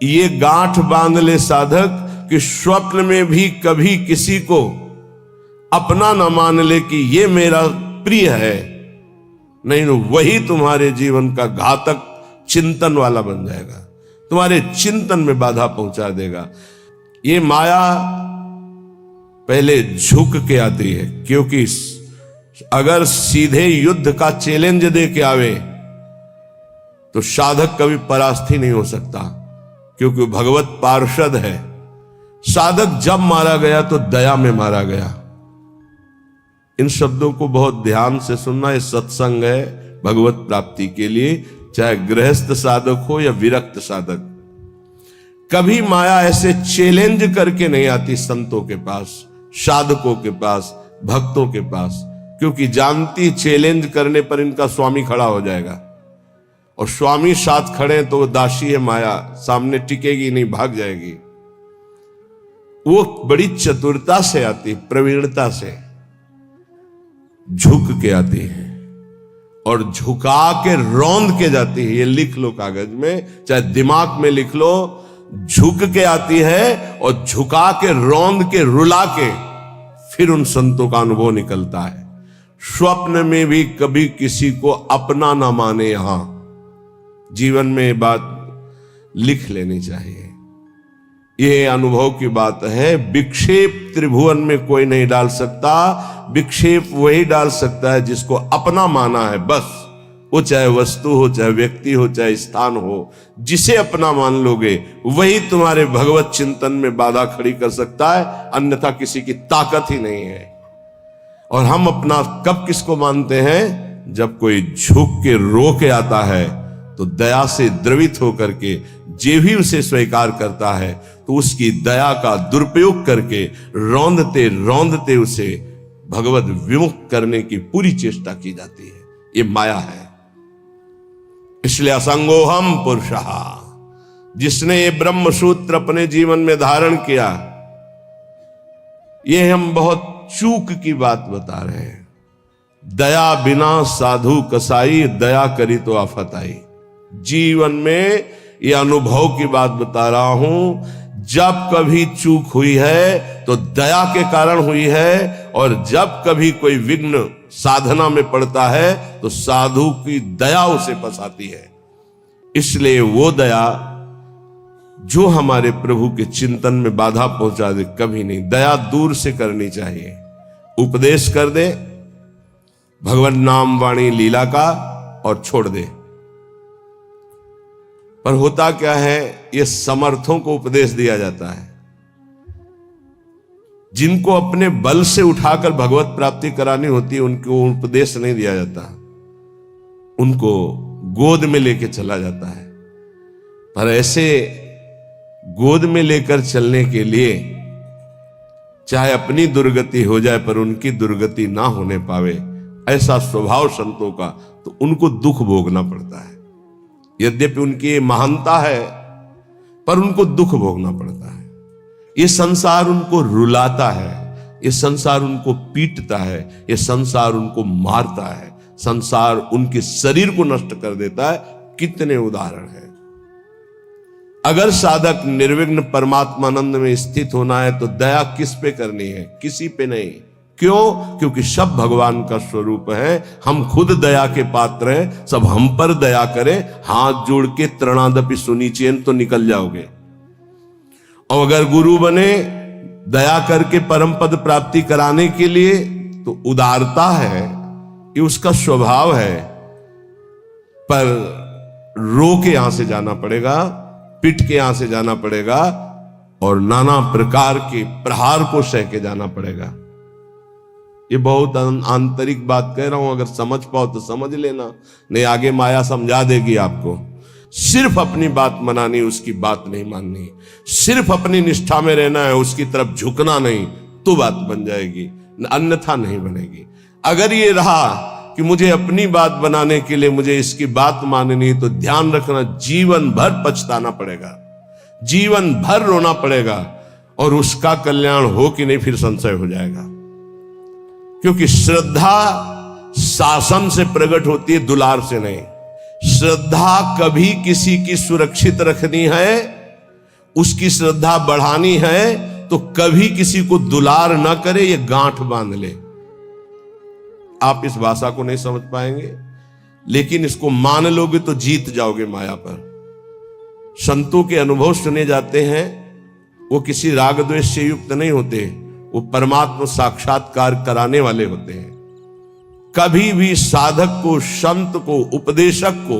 ये गांठ बांध ले साधक कि स्वप्न में भी कभी किसी को अपना न मान ले कि ये मेरा प्रिय है, नहीं तो वही तुम्हारे जीवन का घातक चिंतन वाला बन जाएगा, तुम्हारे चिंतन में बाधा पहुंचा देगा। ये माया पहले झुक के आती है, क्योंकि अगर सीधे युद्ध का चैलेंज दे के आवे तो साधक कभी परास्ती नहीं हो सकता, क्योंकि भगवत पार्षद है। साधक जब मारा गया तो दया में मारा गया। इन शब्दों को बहुत ध्यान से सुनना। ये सत्संग है भगवत प्राप्ति के लिए, चाहे गृहस्थ साधक हो या विरक्त साधक। कभी माया ऐसे चैलेंज करके नहीं आती संतों के पास, साधकों के पास, भक्तों के पास, क्योंकि जानती चैलेंज करने पर इनका स्वामी खड़ा हो जाएगा, और स्वामी साथ खड़े तो वो दासी है माया, सामने टिकेगी नहीं, भाग जाएगी। वो बड़ी चतुरता से आती, प्रवीणता से झुक के आती है और झुका के रौंद के जाती है। ये लिख लो कागज में, चाहे दिमाग में लिख लो। झुक के आती है और झुका के रौंद के रुला के फिर उन संतों का अनुभव निकलता है। स्वप्न में भी कभी किसी को अपना ना माने। यहां जीवन में ये बात लिख लेनी चाहिए। ये अनुभव की बात है। विक्षेप त्रिभुवन में कोई नहीं डाल सकता। विक्षेप वही डाल सकता है जिसको अपना माना है, बस। वो चाहे वस्तु हो, चाहे व्यक्ति हो, चाहे स्थान हो, जिसे अपना मान लोगे वही तुम्हारे भगवत चिंतन में बाधा खड़ी कर सकता है, अन्यथा किसी की ताकत ही नहीं है। और हम अपना कब किसको मानते हैं? जब कोई झुक के रो के आता है तो दया से द्रवित होकर के जे भी उसे स्वीकार करता है तो उसकी दया का दुरुपयोग करके रौंदते रौंदते उसे भगवत विमुख करने की पूरी चेष्टा की जाती है। ये माया है। इसलिए असंगोहम पुरुषः, जिसने ये ब्रह्म सूत्र अपने जीवन में धारण किया, ये हम बहुत चूक की बात बता रहे हैं। दया बिना साधु कसाई, दया करी तो आफत आई। जीवन में ये अनुभव की बात बता रहा हूं। जब कभी चूक हुई है तो दया के कारण हुई है, और जब कभी कोई विघ्न साधना में पड़ता है तो साधु की दया उसे फंसाती है। इसलिए वो दया जो हमारे प्रभु के चिंतन में बाधा पहुंचा दे, कभी नहीं। दया दूर से करनी चाहिए। उपदेश कर दे भगवान नाम वाणी लीला का और छोड़ दे। पर होता क्या है, ये समर्थों को उपदेश दिया जाता है। जिनको अपने बल से उठाकर भगवत प्राप्ति करानी होती है उनको उपदेश नहीं दिया जाता, उनको गोद में लेके चला जाता है। पर ऐसे गोद में लेकर चलने के लिए चाहे अपनी दुर्गति हो जाए पर उनकी दुर्गति ना होने पावे, ऐसा स्वभाव संतों का, तो उनको दुख भोगना पड़ता है। यद्यपि उनकी महानता है पर उनको दुख भोगना पड़ता है। ये संसार उनको रुलाता है, ये संसार उनको पीटता है, ये संसार उनको मारता है, संसार उनके शरीर को नष्ट कर देता है। कितने उदाहरण हैं। अगर साधक निर्विघ्न परमात्मानंद में स्थित होना है तो दया किस पे करनी है? किसी पे नहीं। क्यों? क्योंकि सब भगवान का स्वरूप है। हम खुद दया के पात्र हैं। सब हम पर दया करें, हाथ जोड़ के तृणादपि सुनिचेन तो निकल जाओगे। और अगर गुरु बने दया करके परम पद प्राप्ति कराने के लिए, तो उदारता है, ये उसका स्वभाव है। पर रो के यहां से जाना पड़ेगा, पिट के यहां से जाना पड़ेगा, और नाना प्रकार के प्रहार को सह के जाना पड़ेगा। ये बहुत आंतरिक बात कह रहा हूं, अगर समझ पाओ तो समझ लेना, नहीं आगे माया समझा देगी आपको। सिर्फ अपनी बात मनानी, उसकी बात नहीं माननी। सिर्फ अपनी निष्ठा में रहना है, उसकी तरफ झुकना नहीं, तो बात बन जाएगी, अन्यथा नहीं बनेगी। अगर ये रहा कि मुझे अपनी बात बनाने के लिए मुझे इसकी बात माननी, तो ध्यान रखना जीवन भर पछताना पड़ेगा, जीवन भर रोना पड़ेगा, और उसका कल्याण हो कि नहीं फिर संशय हो जाएगा। क्योंकि श्रद्धा शासन से प्रकट होती है, दुलार से नहीं। श्रद्धा कभी किसी की सुरक्षित रखनी है उसकी श्रद्धा बढ़ानी है तो कभी किसी को दुलार ना करे, ये गांठ बांध ले। आप इस भाषा को नहीं समझ पाएंगे, लेकिन इसको मान लोगे तो जीत जाओगे माया पर। संतों के अनुभव सुने जाते हैं, वो किसी राग द्वेष से युक्त नहीं होते, वो परमात्मा साक्षात्कार कराने वाले होते हैं। कभी भी साधक को, संत को, उपदेशक को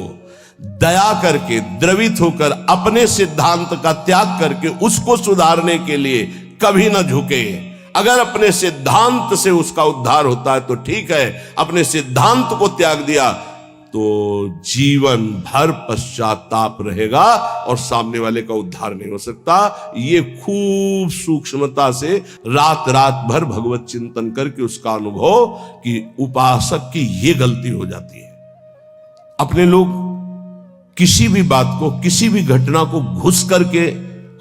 दया करके, द्रवित होकर, अपने सिद्धांत का त्याग करके उसको सुधारने के लिए कभी ना झुके। अगर अपने सिद्धांत से उसका उद्धार होता है तो ठीक है, अपने सिद्धांत को त्याग दिया तो जीवन भर पश्चाताप रहेगा और सामने वाले का उद्धार नहीं हो सकता। ये खूब सूक्ष्मता से रात रात भर भगवत चिंतन करके उसका अनुभव कि उपासक की ये गलती हो जाती है। अपने लोग किसी भी बात को, किसी भी घटना को घुस करके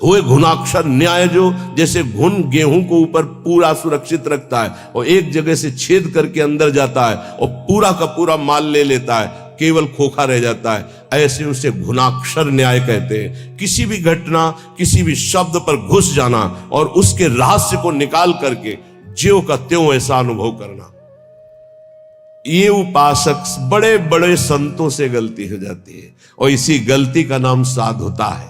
हुए घुनाक्षर न्याय, जो जैसे घुन गेहूं को ऊपर पूरा सुरक्षित रखता है और एक जगह से छेद करके अंदर जाता है और पूरा का पूरा माल ले लेता है, केवल खोखा रह जाता है, ऐसे उसे घुनाक्षर न्याय कहते हैं। किसी भी घटना, किसी भी शब्द पर घुस जाना और उसके रहस्य को निकाल करके ज्यों का त्यों ऐसा अनुभव करना, ये उपासक बड़े बड़े संतों से गलती हो जाती है। और इसी गलती का नाम साधुता है।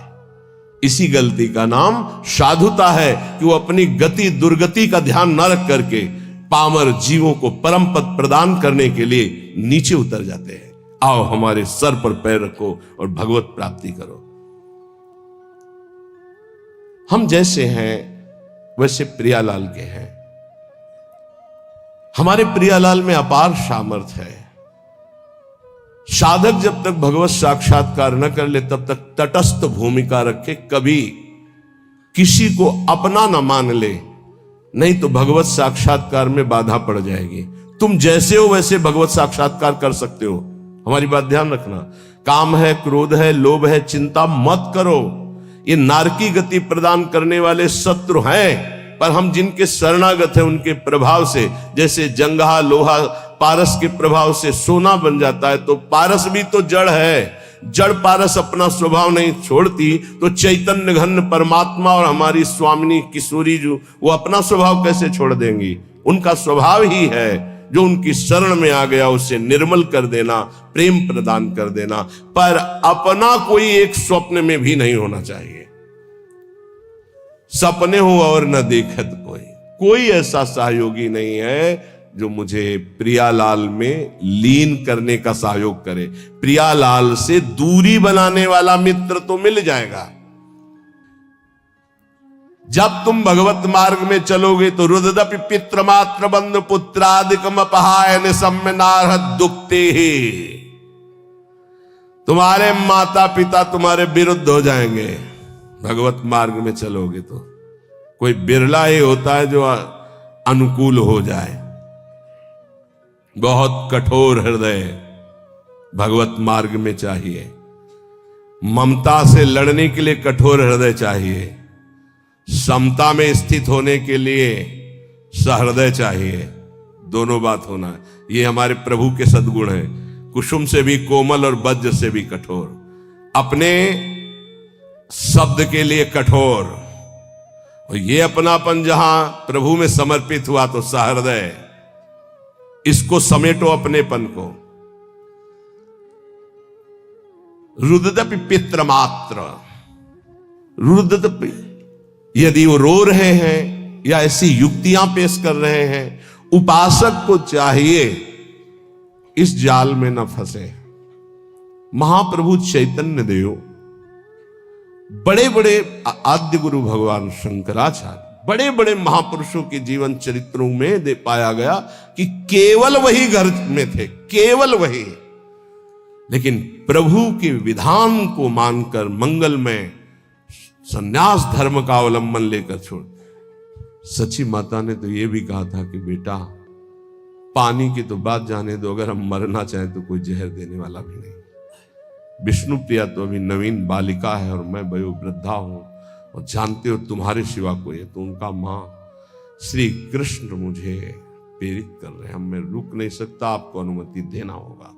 इसी गलती का नाम साधुता है कि वो अपनी गति दुर्गति का ध्यान न रख करके पामर जीवों को परम पद प्रदान करने के लिए नीचे उतर जाते हैं। आओ हमारे सर पर पैर रखो और भगवत प्राप्ति करो। हम जैसे हैं वैसे प्रियालाल के हैं। हमारे प्रियालाल में अपार सामर्थ्य है। साधक जब तक भगवत साक्षात्कार न कर ले तब तक तटस्थ भूमिका रखे, कभी किसी को अपना न मान ले, नहीं तो भगवत साक्षात्कार में बाधा पड़ जाएगी। तुम जैसे हो वैसे भगवत साक्षात्कार कर सकते हो। हमारी बात ध्यान रखना। काम है, क्रोध है, लोभ है, चिंता मत करो। ये नारकी गति प्रदान करने वाले शत्रु हैं, पर हम जिनके शरणागत हैं उनके प्रभाव से, जैसे जंगहा लोहा पारस के प्रभाव से सोना बन जाता है, तो पारस भी तो जड़ है। जड़ पारस अपना स्वभाव नहीं छोड़ती तो चैतन्य घन परमात्मा और हमारी स्वामिनी किशोरी जो, वो अपना स्वभाव कैसे छोड़ देंगी? उनका स्वभाव ही है जो उनकी शरण में आ गया उसे निर्मल कर देना, प्रेम प्रदान कर देना। पर अपना कोई एक स्वप्न में भी नहीं होना चाहिए। सपने हो और न देखत कोई ऐसा सहयोगी नहीं है जो मुझे प्रियालाल में लीन करने का सहयोग करे। प्रियालाल से दूरी बनाने वाला मित्र तो मिल जाएगा। जब तुम भगवत मार्ग में चलोगे तो रुददपि पित्र मात्र बंधु पुत्रादिकम अपहायन सम्य नारहत दुखते ही, तुम्हारे माता पिता तुम्हारे विरुद्ध हो जाएंगे। भगवत मार्ग में चलोगे तो कोई बिरला ही होता है जो अनुकूल हो जाए। बहुत कठोर हृदय भगवत मार्ग में चाहिए। ममता से लड़ने के लिए कठोर हृदय चाहिए। समता में स्थित होने के लिए सहृदय चाहिए। दोनों बात होना है। ये हमारे प्रभु के सद्गुण हैं। कुसुम से भी कोमल और वज्र से भी कठोर। अपने शब्द के लिए कठोर, और ये अपनापन जहां प्रभु में समर्पित हुआ तो सहृदय। इसको समेटो अपनेपन को। रुददपि पित्र मात्र, रुददपि, यदि वो रो रहे हैं या ऐसी युक्तियां पेश कर रहे हैं, उपासक को चाहिए इस जाल में न फंसे। महाप्रभु चैतन्य देव, बड़े बड़े आद्य गुरु भगवान शंकराचार्य, बड़े बड़े महापुरुषों के जीवन चरित्रों में दे पाया गया कि केवल वही घर में थे, केवल वही। लेकिन प्रभु के विधान को मानकर मंगल में संन्यास धर्म का अवलंबन लेकर छोड़। सची माता ने तो यह भी कहा था कि बेटा पानी की तो बात जाने दो, अगर हम मरना चाहें तो कोई जहर देने वाला भी नहीं। विष्णु प्रिया तो अभी नवीन बालिका है और मैं वयोवृद्धा हूं, और जानते हो तुम्हारे सिवा कोई है। तो उनका मां श्री कृष्ण मुझे प्रेरित कर रहे हैं, मैं रुक नहीं सकता, आपको अनुमति देना होगा।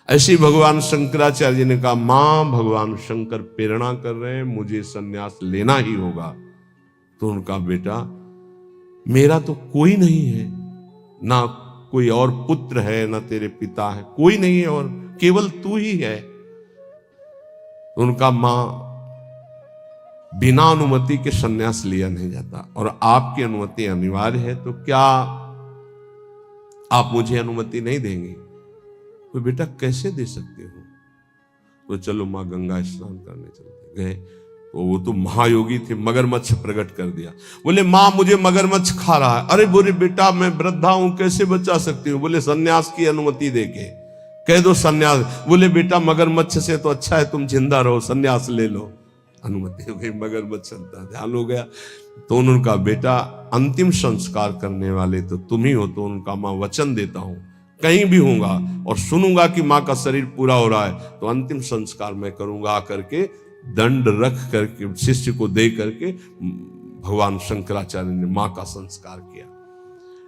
ऐसे भगवान शंकराचार्य जी ने कहा, मां भगवान शंकर प्रेरणा कर रहे हैं, मुझे सन्यास लेना ही होगा। तो उनका बेटा, मेरा तो कोई नहीं है, ना कोई और पुत्र है, ना तेरे पिता है, कोई नहीं है, और केवल तू ही है। उनका मां, बिना अनुमति के सन्यास लिया नहीं जाता, और आपकी अनुमति अनिवार्य है, तो क्या आप मुझे अनुमति नहीं देंगे? तो बेटा कैसे दे सकते हो? तो चलो मां गंगा स्नान करने चलते गए। तो वो तो महायोगी थे, मगरमच्छ प्रकट कर दिया। बोले मां मुझे मगरमच्छ खा रहा है। अरे बोले बेटा मैं वृद्धा हूं, कैसे बचा सकती हूँ? बोले सन्यास की अनुमति देके कह दो सन्यास। बोले बेटा मगरमच्छ से तो अच्छा है तुम जिंदा रहो, सन्यास ले लो। अनुमति हो गई, मगरमच्छ चलता, ध्यान हो गया। तो उनका बेटा, अंतिम संस्कार करने वाले तो तुम ही हो। तो उनका मां वचन देता हूं, कहीं भी होऊंगा और सुनूंगा कि मां का शरीर पूरा हो रहा है, तो अंतिम संस्कार मैं करूंगा। आकर के दंड रख करके शिष्य को दे करके भगवान शंकराचार्य ने मां का संस्कार किया।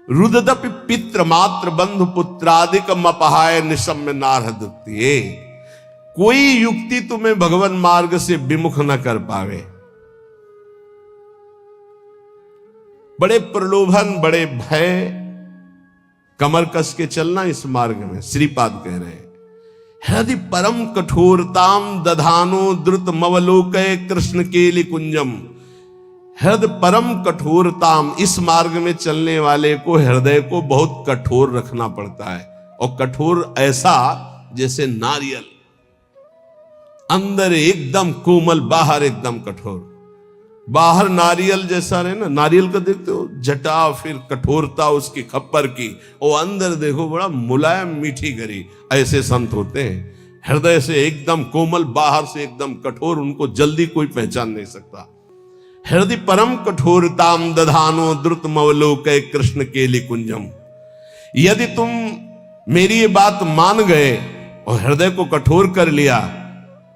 रुददपि पित्र मात्र बंधु पुत्रादिक अपहाय निशम्य नारहदत्तिये। कोई युक्ति तुम्हें भगवान मार्ग से विमुख न कर पावे। बड़े प्रलोभन, बड़े भय, कमर कस के चलना इस मार्ग में। श्रीपाद कह रहे हैं, हृदय परम कठोरताम दधानो द्रुत मवलोकय कृष्ण केलि कुंजम। हृदय परम कठोरताम, इस मार्ग में चलने वाले को हृदय को बहुत कठोर रखना पड़ता है। और कठोर ऐसा जैसे नारियल, अंदर एकदम कोमल, बाहर एकदम कठोर। बाहर नारियल जैसा रहे ना, नारियल का देखते हो जटा, फिर कठोरता उसकी खप्पर की, और अंदर देखो बड़ा मुलायम मीठी गरी। ऐसे संत होते हैं, हृदय से एकदम कोमल, बाहर से एकदम कठोर, उनको जल्दी कोई पहचान नहीं सकता। हृदय परम कठोरताम दधानो द्रुत मवलोकय कृष्ण केलि कुंजम। यदि तुम मेरी ये बात मान गए और हृदय को कठोर कर लिया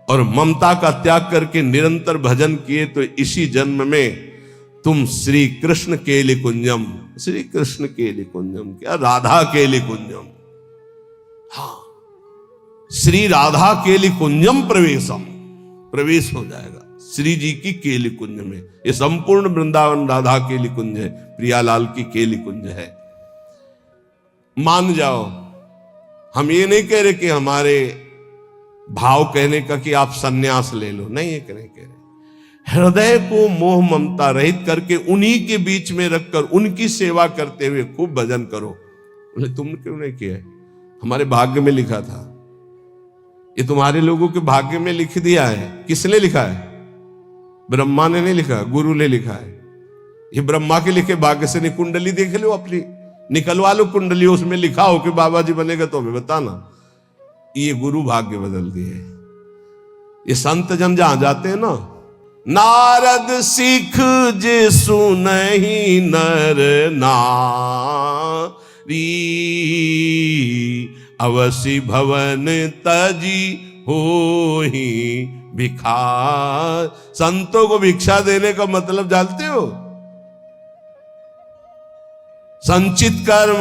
और ममता का त्याग करके निरंतर भजन किए, तो इसी जन्म में तुम श्री कृष्ण केलि कुंजम, श्री कृष्ण केलि कुंजम क्या, राधा केलि कुंजम, हाँ श्री राधा केलि कुंजम प्रवेशम, प्रवेश हो जाएगा श्री जी की केलि कुंज में। ये संपूर्ण वृंदावन राधा केलि कुंज है, प्रियालाल की केलि कुंज है। मान जाओ, हम ये नहीं कह रहे कि हमारे भाव कहने का कि आप सन्यास ले लो, नहीं ये नहीं कह रहे। हृदय को मोह ममता रहित करके उन्हीं के बीच में रखकर उनकी सेवा करते हुए खूब भजन करो। बोले तुमने क्यों नहीं किया? हमारे भाग्य में लिखा था। ये तुम्हारे लोगों के भाग्य में लिख दिया है। किसने लिखा है? ब्रह्मा ने नहीं लिखा, गुरु ने लिखा है। ये ब्रह्मा के लिखे भाग्य से नहीं। कुंडली देख लो अपनी, निकलवा लो कुंडली, उसमें लिखा हो कि बाबा जी बनेगा तो हमें बताना। ये गुरु भाग्य बदल दिए। ये संत जन जहां जाते हैं ना, नारद सिख जे सुनहि नर नारी, अवसि भवन तजी होहि भिखार। संतों को भिक्षा देने का मतलब जानते हो? संचित कर्म,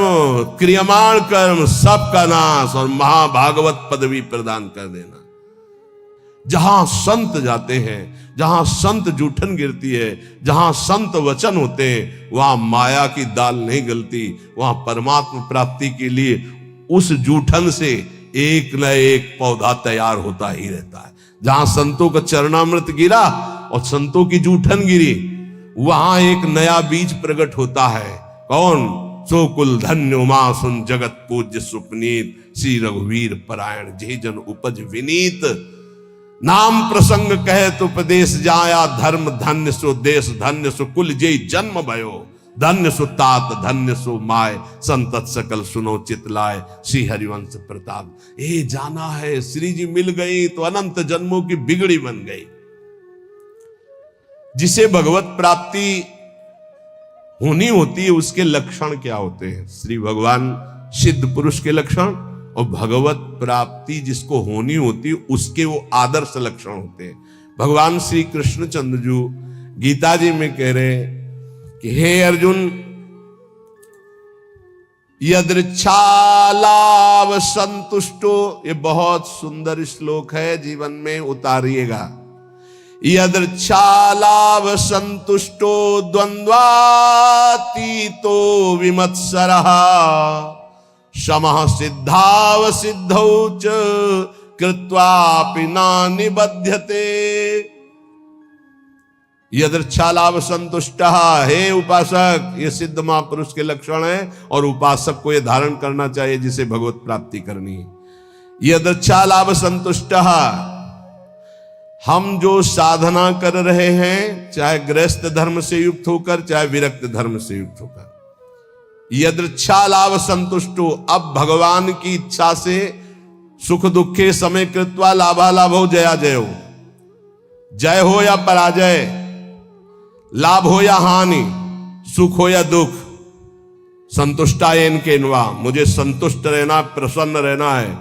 क्रियमाण कर्म सबका नाश और महाभागवत पदवी प्रदान कर देना। जहां संत जाते हैं, जहां संत जूठन गिरती है, जहां संत वचन होते हैं, वहां माया की दाल नहीं गलती। वहां परमात्मा प्राप्ति के लिए उस जूठन से एक न एक पौधा तैयार होता ही रहता है। जहां संतों का चरणामृत गिरा और संतों की जूठन गिरी, वहां एक नया बीज प्रकट होता है। कौन? सो कुल धन्य उमा सुन जगत पूज्य सुपनीत, श्री रघुवीर परायण जे जन उपज विनीत। नाम प्रसंग कहे तो उपदेश जाया, धर्म धन्य सो देश धन्य सो कुल जे जन्म भयो। धन्य सो तात धन्य सो माय, संतत सकल सुनो चितलाय, श्री हरिवंश प्रताप। ए जाना है श्री जी मिल गई तो अनंत जन्मों की बिगड़ी बन गई। जिसे भगवत प्राप्ति होनी होती है उसके लक्षण क्या होते हैं? श्री भगवान सिद्ध पुरुष के लक्षण और भगवत प्राप्ति जिसको होनी होती है उसके वो आदर्श लक्षण होते हैं। भगवान श्री कृष्णचंद्र जी गीता जी में कह रहे हैं कि हे अर्जुन, यदृच्छालाभ संतुष्टो, ये बहुत सुंदर श्लोक है, जीवन में उतारिएगा। यदृच्छालाभ संतुष्टो द्वंद्वातीतो विमत्सरः, समः सिद्धाव सिद्धौ च कृत्वापि न निबध्यते। यदृच्छालाभ संतुष्ट, हे उपासक, ये सिद्ध महापुरुष के लक्षण है और उपासक को ये धारण करना चाहिए जिसे भगवत प्राप्ति करनी है। यदृच्छालाभ संतुष्ट, हम जो साधना कर रहे हैं, चाहे गृहस्थ धर्म से युक्त होकर चाहे विरक्त धर्म से युक्त होकर, यदृच्छालाभ संतुष्टो, अब भगवान की इच्छा से सुख दुखे समय कृत्वा लाभालाभो जया जयो, जय हो या पराजय, लाभ हो या हानि, सुख हो या दुख, संतुष्टायेन केनवा, मुझे संतुष्ट रहना, प्रसन्न रहना है,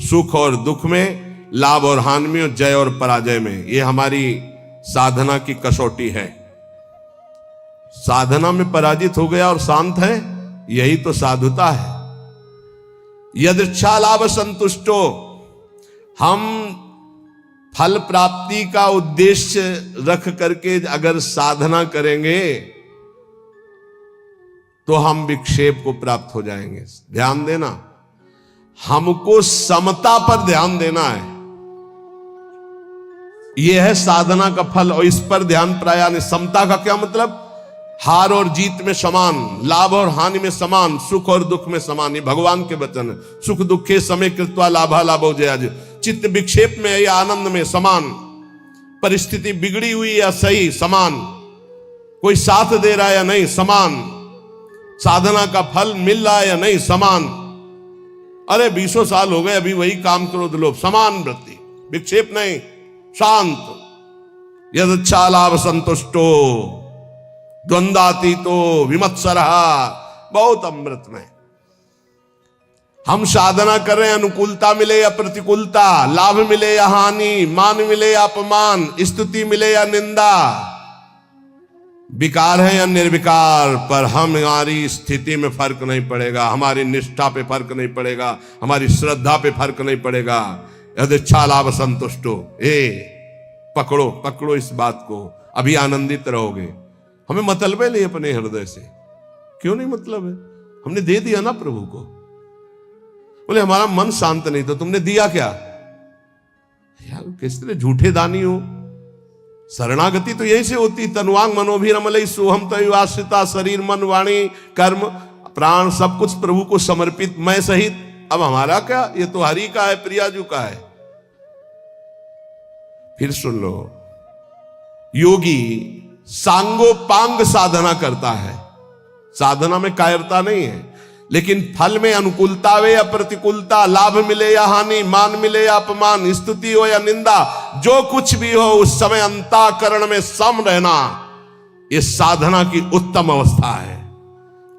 सुख और दुख में, लाभ और हानि में, जय और पराजय में। ये हमारी साधना की कसौटी है। साधना में पराजित हो गया और शांत है, यही तो साधुता है। यदृच्छा लाभ संतुष्टो, हम फल प्राप्ति का उद्देश्य रख करके अगर साधना करेंगे तो हम विक्षेप को प्राप्त हो जाएंगे। ध्यान देना, हमको समता पर ध्यान देना है, यह है साधना का फल, और इस पर ध्यान प्राय नहीं। समता का क्या मतलब? हार और जीत में समान, लाभ और हानि में समान, सुख और दुख में समान। ये भगवान के वचन है। सुख दुखे समय कृत्वा लाभा लाभो जया जय, चित्त विक्षेप में या आनंद में समान, परिस्थिति बिगड़ी हुई या सही समान, कोई साथ दे रहा है या नहीं समान, साधना का फल मिल रहा है या नहीं समान। अरे 20 साल हो गए अभी वही काम क्रोध लोभ, समान वृत्ति, विक्षेप नहीं, शांत। यदच्छा लाभ संतुष्टो द्वंद्वातीतो विमत्सरः, बहुत अमृतमय। हम साधना कर रहे हैं, अनुकूलता मिले या प्रतिकूलता, लाभ मिले या हानि, मान मिले या अपमान, स्तुति मिले या निंदा, विकार है या निर्विकार, पर हमारी स्थिति में फर्क नहीं पड़ेगा, हमारी निष्ठा पे फर्क नहीं पड़ेगा, हमारी श्रद्धा पे फर्क नहीं पड़ेगा। यदृच्छा लाभ संतुष्टो, पकड़ो पकड़ो इस बात को, अभी आनंदित रहोगे। हमें मतलब है नहीं अपने हृदय से, क्यों नहीं मतलब है? हमने दे दिया ना प्रभु को। बोले हमारा मन शांत नहीं, तो तुमने दिया क्या? यार किस तरह झूठे दानी हो। शरणागति तो यही से होती, तनुवांग मनोभिरमलई सोहम तयुआश्रिता, शरीर मन वाणी कर्म प्राण सब कुछ प्रभु को समर्पित, मैं सहित। अब हमारा क्या, ये तो हरि का है, प्रियाजू का है। फिर सुन लो, योगी सांगोपांग साधना करता है, साधना में कायरता नहीं है, लेकिन फल में अनुकूलता वे या प्रतिकूलता, लाभ मिले या हानि, मान मिले या अपमान, स्तुति हो या निंदा, जो कुछ भी हो उस समय अंतःकरण में सम रहना, यह साधना की उत्तम अवस्था है।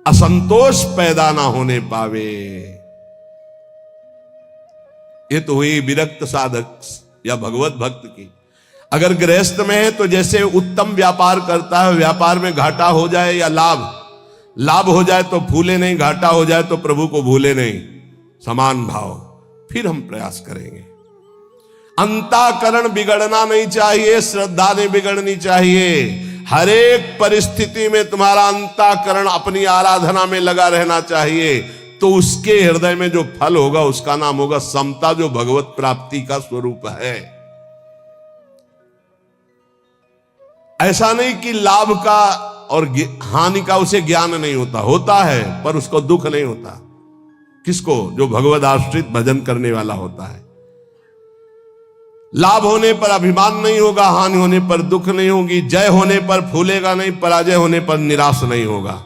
असंतोष पैदा ना होने पावे। ये तो हुई विरक्त साधक या भगवत भक्त की। अगर गृहस्थ में है तो जैसे उत्तम व्यापार करता है, व्यापार में घाटा हो जाए या लाभ हो जाए तो भूले नहीं, घाटा हो जाए तो प्रभु को भूले नहीं, समान भाव। फिर हम प्रयास करेंगे। अंतःकरण बिगड़ना नहीं चाहिए, श्रद्धा नहीं बिगड़नी चाहिए। हर एक परिस्थिति में तुम्हारा अंतःकरण अपनी आराधना में लगा रहना चाहिए, तो उसके हृदय में जो फल होगा उसका नाम होगा समता, जो भगवत प्राप्ति का स्वरूप है। ऐसा नहीं कि लाभ का और हानि का उसे ज्ञान नहीं होता, होता है, पर उसको दुख नहीं होता। किसको? जो भगवद आश्रित भजन करने वाला होता है। लाभ होने पर अभिमान नहीं होगा, हानि होने पर दुख नहीं होगी, जय होने पर फूलेगा नहीं, पराजय होने पर निराश नहीं होगा।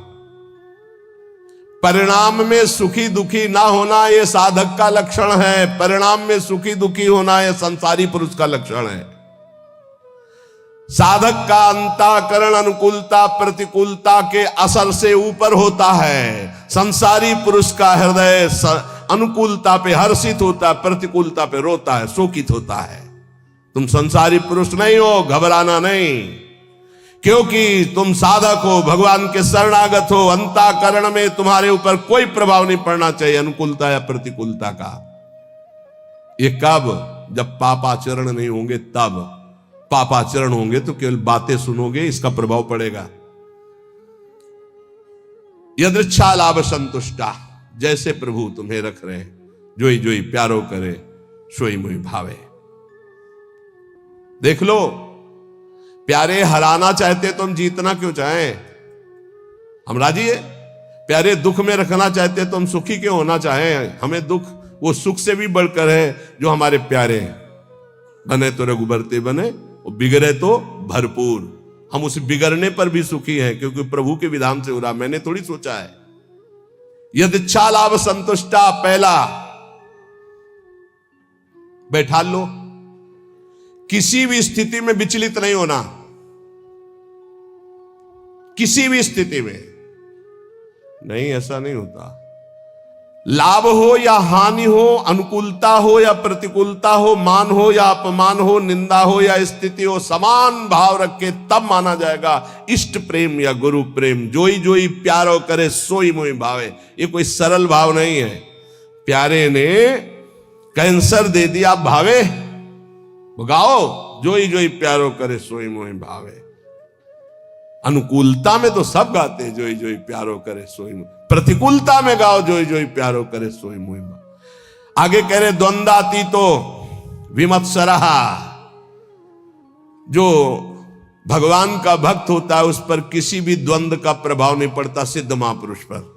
परिणाम में सुखी दुखी ना होना यह साधक का लक्षण है, परिणाम में सुखी दुखी होना यह संसारी पुरुष का लक्षण है। साधक का अंतःकरण अनुकूलता प्रतिकूलता के असर से ऊपर होता है। संसारी पुरुष का हृदय अनुकूलता पे हर्षित होता है, प्रतिकूलता पे रोता है, शोकित होता है। तुम संसारी पुरुष नहीं हो, घबराना नहीं, क्योंकि तुम साधक हो, भगवान के शरणागत हो, अंतःकरण में तुम्हारे ऊपर कोई प्रभाव नहीं पड़ना चाहिए अनुकूलता या प्रतिकूलता का। ये कब? जब पापाचरण नहीं होंगे तब। पापाचरण होंगे तो केवल बातें सुनोगे, इसका प्रभाव पड़ेगा। यदृच्छा लाभ संतुष्टा, जैसे प्रभु तुम्हें रख रहे, जोई जोई प्यारो करे सोई मोई भावे। देख लो, प्यारे हराना चाहते तो हम जीतना क्यों चाहें? हम राजी है। प्यारे दुख में रखना चाहते तो हम सुखी क्यों होना चाहें? हमें दुख वो सुख से भी बढ़कर है जो हमारे प्यारे हैं। बने तो रघुबरते बने, और बिगड़े तो भरपूर। हम उस बिगड़ने पर भी सुखी हैं, क्योंकि प्रभु के विधान से हो रहा, मैंने थोड़ी सोचा है। यदिच्छा लाभ संतुष्टा, पहला बैठा लो, किसी भी स्थिति में विचलित नहीं होना। किसी भी स्थिति में नहीं, ऐसा नहीं होता। लाभ हो या हानि हो, अनुकूलता हो या प्रतिकूलता हो, मान हो या अपमान हो, निंदा हो या स्थिति हो, समान भाव रख के तब माना जाएगा इष्ट प्रेम या गुरु प्रेम। जोई जोई प्यारो करे सोई मोई भावे। ये कोई सरल भाव नहीं है। प्यारे ने कैंसर दे दिया भावे, गाओ जोई जोई प्यारो करे सोई मोई भावे। अनुकूलता में तो सब गाते हैं जोई जोई प्यारो करे सोई मोई, प्रतिकूलता में गाओ जोई जोई प्यारो करे सोई मोई। आगे कह रहे द्वंद्वातीतो विमत्सरः, जो भगवान का भक्त होता है उस पर किसी भी द्वंद्व का प्रभाव नहीं पड़ता, सिद्ध महापुरुष पर।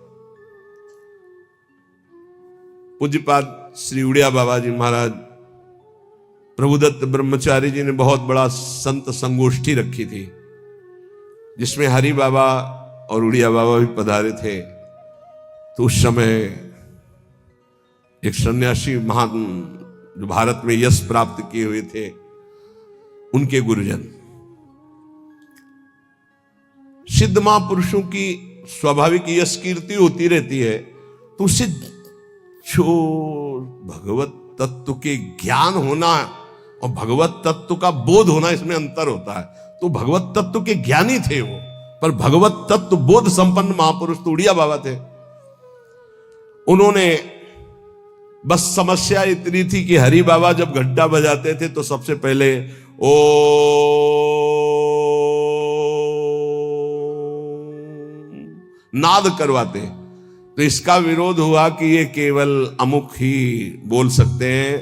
पूज्यपाद श्री उड़िया बाबा जी महाराज, प्रभुदत्त ब्रह्मचारी जी ने बहुत बड़ा संत संगोष्ठी रखी थी, जिसमें हरि बाबा और उड़िया बाबा भी पधारे थे। तो उस समय एक सन्यासी महान जो भारत में यश प्राप्त किए हुए थे, उनके गुरुजन, सिद्ध महापुरुषों की स्वाभाविक यश कीर्ति होती रहती है, तो उससे जो भगवत तत्व के ज्ञान होना और भगवत तत्व का बोध होना, इसमें अंतर होता है। तो भगवत तत्व के ज्ञानी थे वो, पर भगवत तत्व बोध संपन्न महापुरुष तो उड़िया बाबा थे। उन्होंने बस समस्या इतनी थी कि हरि बाबा जब घंटा बजाते थे तो सबसे पहले ओ नाद करवाते। तो इसका विरोध हुआ कि ये केवल अमुक ही बोल सकते हैं,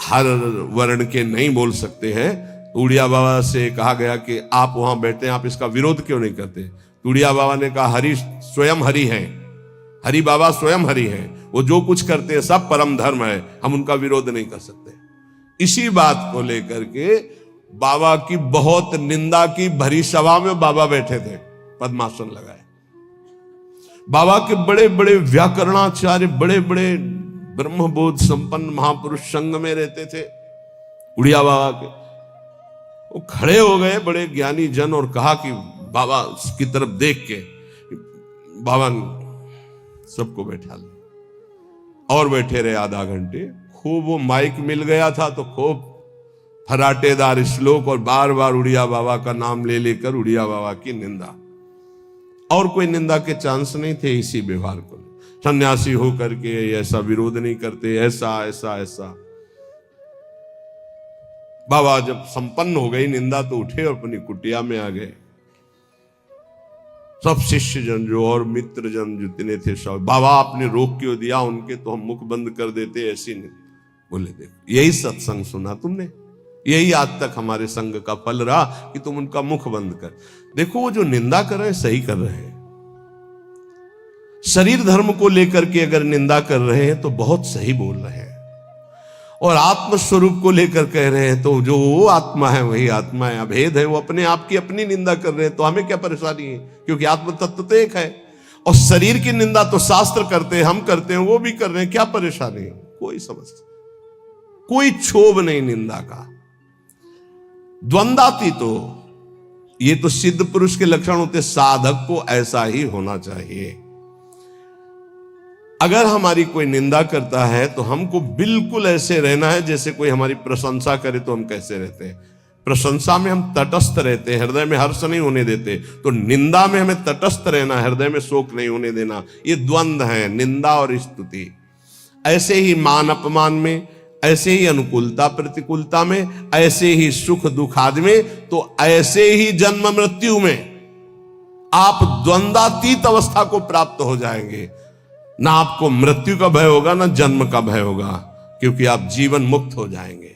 हर वर्ण के नहीं बोल सकते हैं। उड़िया बाबा से कहा गया कि आप वहां बैठे हैं, आप इसका विरोध क्यों नहीं करते? उड़िया बाबा ने कहा हरि स्वयं हरि हैं, हरि बाबा स्वयं हरि हैं, वो जो कुछ करते हैं सब परम धर्म है, हम उनका विरोध नहीं कर सकते। इसी बात को लेकर के बाबा की बहुत निंदा की भरी सभा में बाबा बैठे थे, पद्मासन लगाए। बाबा के बड़े बड़े व्याकरणाचार्य, बड़े बड़े ब्रह्मबोध संपन्न महापुरुष संग में रहते थे उड़िया बाबा के। वो खड़े हो गए बड़े ज्ञानी जन और कहा कि बाबा की तरफ देख के, बाबा सबको बैठा लिया और बैठे रहे आधा घंटे। खूब वो माइक मिल गया था तो खूब फराटेदार श्लोक और बार बार उड़िया बाबा का नाम ले लेकर उड़िया बाबा की निंदा, और कोई निंदा के चांस नहीं थे इसी व्यवहार को। सन्यासी होकर के ऐसा विरोध नहीं करते, ऐसा ऐसा ऐसा। बाबा जब संपन्न हो गई निंदा तो उठे और अपनी कुटिया में आ गए। सब शिष्य जन जो और मित्र जन जितने थे सब, बाबा आपने रोक क्यों दिया उनके, तो हम मुख बंद कर देते, ऐसी नहीं। बोले देखो यही सत्संग सुना तुमने, यही आज तक हमारे संग का फल रहा कि तुम उनका मुख बंद कर। देखो वो जो निंदा कर रहे हैं सही कर रहे हैं, शरीर धर्म को लेकर के अगर निंदा कर रहे हैं तो बहुत सही बोल रहे हैं, और आत्म स्वरूप को लेकर कह रहे हैं तो जो वो आत्मा है वही आत्मा है, अभेद है, वो अपने आप की अपनी निंदा कर रहे हैं, तो हमें क्या परेशानी है, क्योंकि आत्म तत्व तो एक है। और शरीर की निंदा तो शास्त्र करते हैं, हम करते हैं, वो भी कर रहे हैं, क्या परेशानी है? कोई समस्या, कोई क्षोभ नहीं निंदा का। द्वंद्वाती तो ये तो सिद्ध पुरुष के लक्षण होते, साधक को ऐसा ही होना चाहिए। अगर हमारी कोई निंदा करता है तो हमको बिल्कुल ऐसे रहना है जैसे कोई हमारी प्रशंसा करे तो हम कैसे रहते हैं। प्रशंसा में हम तटस्थ रहते हैं, हृदय में हर्ष नहीं होने देते। तो निंदा में हमें तटस्थ रहना, हृदय में शोक नहीं होने देना। ये द्वंद्व है, निंदा और स्तुति। ऐसे ही मान अपमान में, ऐसे ही अनुकूलता प्रतिकूलता में, ऐसे ही सुख दुख आदि में, तो ऐसे ही जन्म मृत्यु में आप द्वंद्वातीत अवस्था को प्राप्त हो जाएंगे। ना आपको मृत्यु का भय होगा, ना जन्म का भय होगा, क्योंकि आप जीवन मुक्त हो जाएंगे।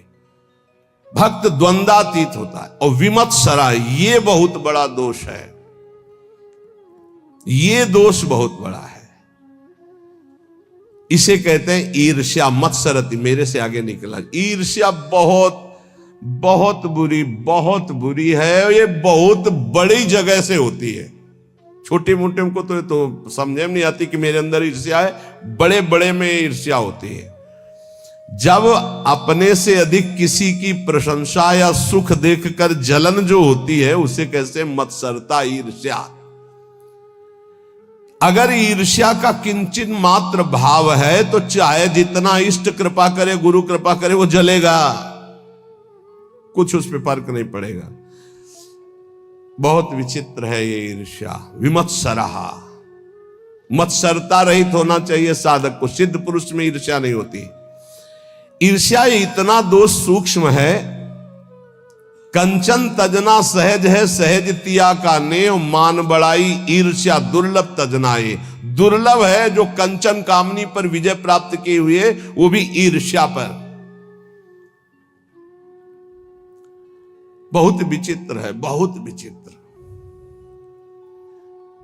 भक्त द्वंद्वातीत होता है। और विमत्सरा, ये बहुत बड़ा दोष है, ये दोष बहुत बड़ा है। इसे कहते हैं ईर्ष्या। मत्सरति, मेरे से आगे निकला। ईर्ष्या बहुत बहुत बुरी है। ये बहुत बड़ी जगह से होती है। छोटे मोटे को तो समझे में नहीं आती कि मेरे अंदर ईर्ष्या है, बड़े बड़े में ईर्ष्या होती है। जब अपने से अधिक किसी की प्रशंसा या सुख देखकर जलन जो होती है, उसे कैसे मत्सरता, ईर्ष्या। अगर ईर्ष्या का किंचित मात्र भाव है तो चाहे जितना इष्ट कृपा करे, गुरु कृपा करे, वो जलेगा, कुछ उस पर फर्क नहीं पड़ेगा। बहुत विचित्र है ये ईर्ष्या। विमत्सरहा, मत्सरता रहित होना चाहिए साधक को। सिद्ध पुरुष में ईर्ष्या नहीं होती। ईर्ष्या इतना दोष सूक्ष्म है। कंचन तजना सहज है, सहज तिया का नेव, मान बड़ाई ईर्ष्या दुर्लभ तजनाए। दुर्लभ है जो कंचन कामनी पर विजय प्राप्त किए हुए, वो भी ईर्ष्या पर। बहुत विचित्र है, बहुत विचित्र।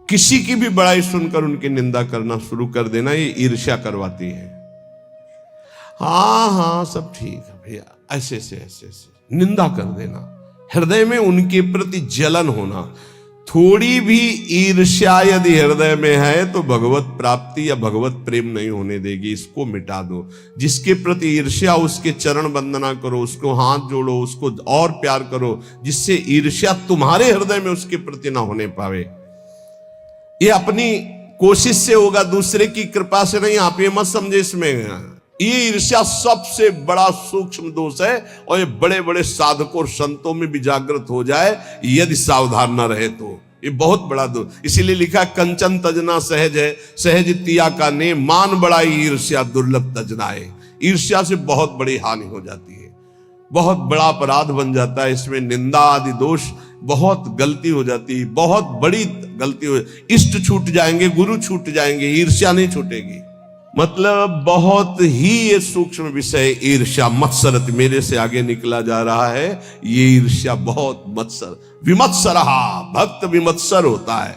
किसी की भी बड़ाई सुनकर उनकी निंदा करना शुरू कर देना, ये ईर्ष्या करवाती है। हाँ सब ठीक है भैया, ऐसे से निंदा कर देना, हृदय में उनके प्रति जलन होना। थोड़ी भी ईर्ष्या यदि हृदय में है तो भगवत प्राप्ति या भगवत प्रेम नहीं होने देगी। इसको मिटा दो। जिसके प्रति ईर्ष्या, उसके चरण वंदना करो, उसको हाथ जोड़ो, उसको और प्यार करो, जिससे ईर्ष्या तुम्हारे हृदय में उसके प्रति ना होने पावे। ये अपनी कोशिश से होगा, दूसरे की कृपा से नहीं। आप ये मत समझे इसमें। ये ईर्ष्या सबसे बड़ा सूक्ष्म दोष है, और ये बड़े बड़े साधकों और संतों में भी जागृत हो जाए यदि सावधान न रहे तो। ये बहुत बड़ा दोष। इसीलिए लिखा कंचन तजना सहज है, सहज तिया का ने, मान बड़ाई ईर्ष्या दुर्लभ तजनाए। ईर्ष्या से बहुत बड़ी हानि हो जाती है, बहुत बड़ा अपराध बन जाता है। इसमें निंदा आदि दोष, बहुत गलती हो जाती है, बहुत बड़ी गलती हो। इष्ट छूट जाएंगे, गुरु छूट जाएंगे, ईर्ष्या नहीं छूटेगी। मतलब बहुत ही ये सूक्ष्म विषय ईर्ष्या। मत्सरत, मेरे से आगे निकला जा रहा है। ये ईर्ष्या बहुत मत्सर, विमत्सरहा, भक्त विमत्सर होता है।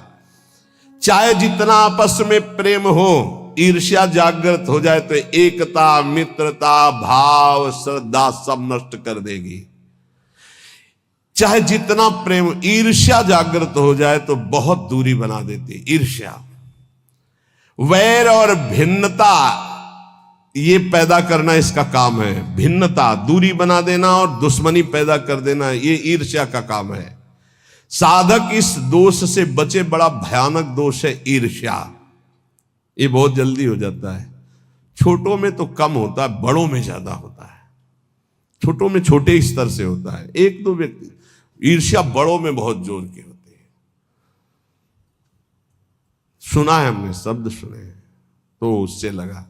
चाहे जितना आपस में प्रेम हो, ईर्ष्या जागृत हो जाए तो एकता, मित्रता, भाव, श्रद्धा सब नष्ट कर देगी। चाहे जितना प्रेम, ईर्ष्या जागृत हो जाए तो बहुत दूरी बना देती ईर्ष्या। वैर और भिन्नता ये पैदा करना इसका काम है। भिन्नता, दूरी बना देना और दुश्मनी पैदा कर देना, ये ईर्ष्या का काम है। साधक इस दोष से बचे। बड़ा भयानक दोष है ईर्ष्या। ये बहुत जल्दी हो जाता है। छोटों में तो कम होता है, बड़ों में ज्यादा होता है। छोटों में छोटे स्तर से होता है, एक दो व्यक्ति। ईर्ष्या बड़ों में बहुत जोर की होती है। सुना है हमने, शब्द सुने हैं, तो उससे लगा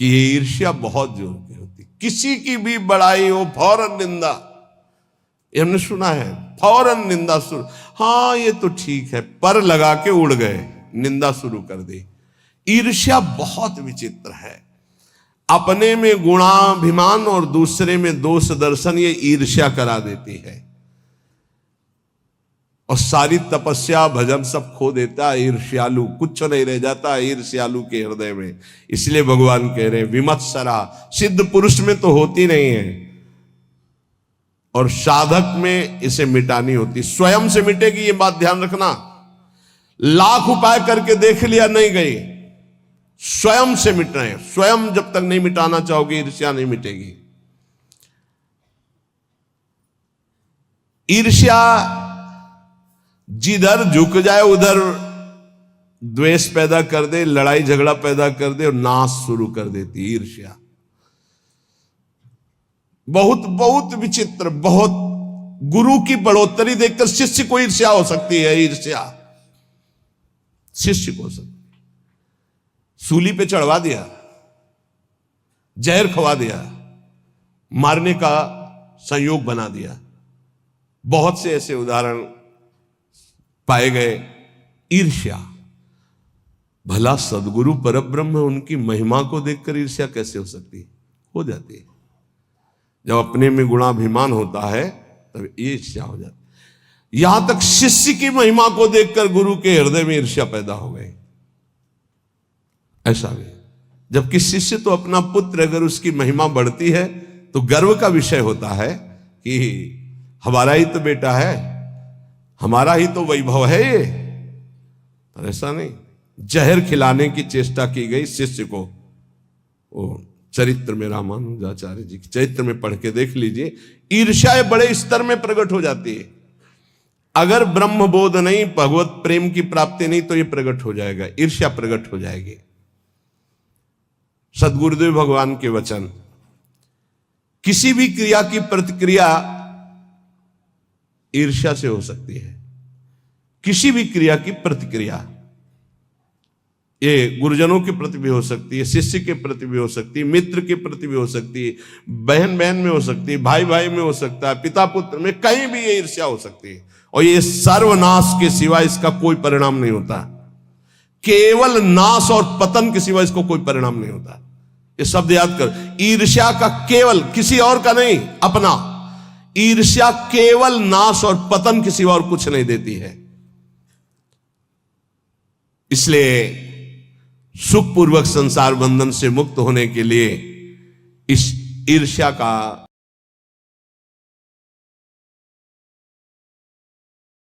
कि ये ईर्ष्या बहुत जोर की होती। किसी की भी बड़ाई हो, फौरन निंदा। ये हमने सुना है, फौरन निंदा शुरू। हाँ ये तो ठीक है, पर लगा के उड़ गए, निंदा शुरू कर दी। ईर्ष्या बहुत विचित्र है। अपने में गुणाभिमान और दूसरे में दोष दर्शन, ये ईर्ष्या करा देती है। और सारी तपस्या भजन सब खो देता है ईर्ष्यालु। कुछ नहीं रह जाता ईर्ष्यालु के हृदय में। इसलिए भगवान कह रहे हैं विमत्सरा। सिद्ध पुरुष में तो होती नहीं है, और साधक में इसे मिटानी होती। स्वयं से मिटेगी, ये बात ध्यान रखना। लाख उपाय करके देख लिया, नहीं गई। स्वयं से मिटना है। स्वयं जब तक नहीं मिटाना चाहोगे, ईर्ष्या नहीं मिटेगी। ईर्ष्या जिधर झुक जाए उधर द्वेष पैदा कर दे, लड़ाई झगड़ा पैदा कर दे और नाश शुरू कर देती ईर्ष्या। बहुत बहुत विचित्र, बहुत गुरु की बढ़ोतरी देखकर शिष्य को ईर्ष्या हो सकती है। ईर्ष्या शिष्य को हो सकती, सूली पे चढ़वा दिया, जहर खवा दिया, मारने का संयोग बना दिया। बहुत से ऐसे उदाहरण पाए गए। ईर्ष्या, भला सदगुरु परब्रह्म उनकी महिमा को देखकर ईर्ष्या कैसे हो सकती है? हो जाती है। जब अपने में गुणाभिमान होता है तब ईर्ष्या हो जाती है। यहां तक शिष्य की महिमा को देखकर गुरु के हृदय में ईर्ष्या पैदा हो गई। ऐसा भी, जबकि शिष्य तो अपना पुत्र, अगर उसकी महिमा बढ़ती है तो गर्व का विषय होता है कि हमारा ही तो बेटा है, हमारा ही तो वैभव है ये। पर ऐसा नहीं, जहर खिलाने की चेष्टा की गई शिष्य को। वो चरित्र में, रामानुजाचार्य जी के चरित्र में पढ़ के देख लीजिए। ईर्ष्या बड़े स्तर में प्रकट हो जाती है। अगर ब्रह्म बोध नहीं, भगवत प्रेम की प्राप्ति नहीं, तो ये प्रकट हो जाएगा, ईर्ष्या प्रकट हो जाएगी। सदगुरुदेव भगवान के वचन, किसी भी क्रिया की प्रतिक्रिया ईर्ष्या से हो सकती है। किसी भी क्रिया की प्रतिक्रिया, ये गुरुजनों के प्रति भी हो सकती है, शिष्य के प्रति भी हो सकती है, मित्र के प्रति भी हो सकती है, बहन बहन में हो सकती है, भाई भाई में हो सकता है, पिता पुत्र में, कहीं भी ये ईर्ष्या हो सकती है। और ये सर्वनाश के सिवा इसका कोई परिणाम नहीं होता। केवल नाश और पतन के सिवा इसको कोई परिणाम नहीं होता। ये शब्द याद कर, ईर्ष्या का केवल, किसी और का नहीं, अपना। ईर्ष्या केवल नाश और पतन के सिवा और कुछ नहीं देती है। इसलिए सुखपूर्वक संसार बंधन से मुक्त होने के लिए इस ईर्ष्या का